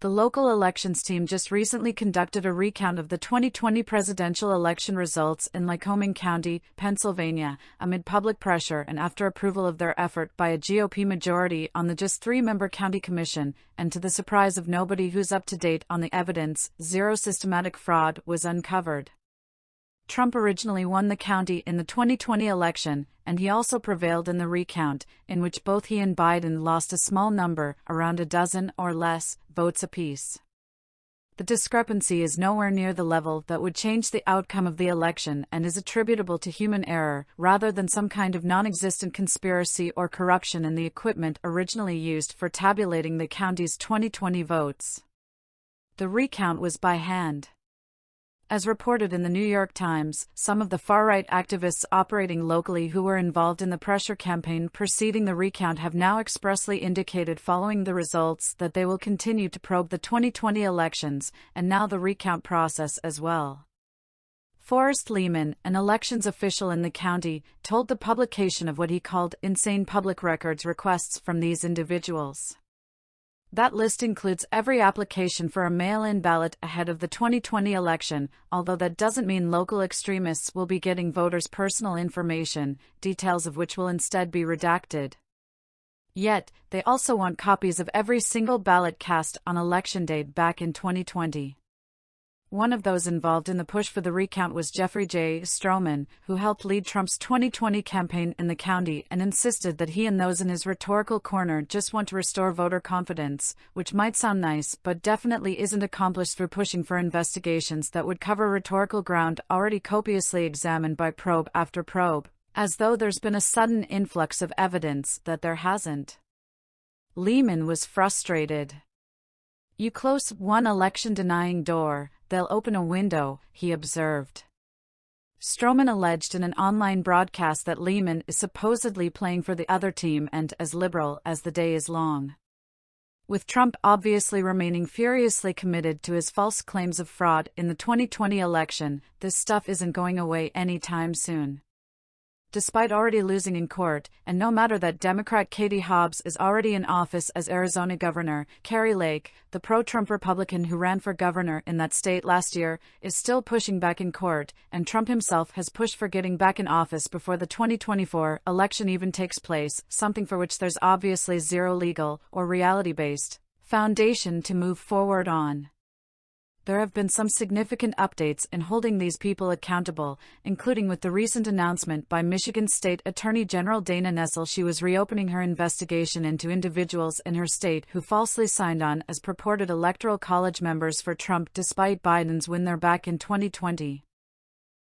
The local elections team just recently conducted a recount of the 2020 presidential election results in Lycoming County, Pennsylvania, amid public pressure and after approval of their effort by a GOP majority on the just three-member county commission, and to the surprise of nobody who's up to date on the evidence, zero systematic fraud was uncovered. Trump originally won the county in the 2020 election, and he also prevailed in the recount, in which both he and Biden lost a small number, around a dozen or less, votes apiece. The discrepancy is nowhere near the level that would change the outcome of the election and is attributable to human error, rather than some kind of non-existent conspiracy or corruption in the equipment originally used for tabulating the county's 2020 votes. The recount was by hand. As reported in the New York Times, some of the far-right activists operating locally who were involved in the pressure campaign preceding the recount have now expressly indicated following the results that they will continue to probe the 2020 elections, and now the recount process as well. Forrest Lehman, an elections official in the county, told the publication of what he called insane public records requests from these individuals. That list includes every application for a mail-in ballot ahead of the 2020 election, although that doesn't mean local extremists will be getting voters' personal information, details of which will instead be redacted. Yet, they also want copies of every single ballot cast on Election Day back in 2020. One of those involved in the push for the recount was Jeffrey J. Stroman, who helped lead Trump's 2020 campaign in the county and insisted that he and those in his rhetorical corner just want to restore voter confidence, which might sound nice but definitely isn't accomplished through pushing for investigations that would cover rhetorical ground already copiously examined by probe after probe, as though there's been a sudden influx of evidence that there hasn't. Lehman was frustrated. You close one election-denying door, they'll open a window, he observed. Stroman alleged in an online broadcast that Lehman is supposedly playing for the other team and as liberal as the day is long. With Trump obviously remaining furiously committed to his false claims of fraud in the 2020 election, this stuff isn't going away anytime soon. Despite already losing in court, and no matter that Democrat Katie Hobbs is already in office as Arizona governor, Kari Lake, the pro-Trump Republican who ran for governor in that state last year, is still pushing back in court, and Trump himself has pushed for getting back in office before the 2024 election even takes place, something for which there's obviously zero legal, or reality-based, foundation to move forward on. There have been some significant updates in holding these people accountable, including with the recent announcement by Michigan State Attorney General Dana Nessel she was reopening her investigation into individuals in her state who falsely signed on as purported Electoral College members for Trump despite Biden's win there back in 2020.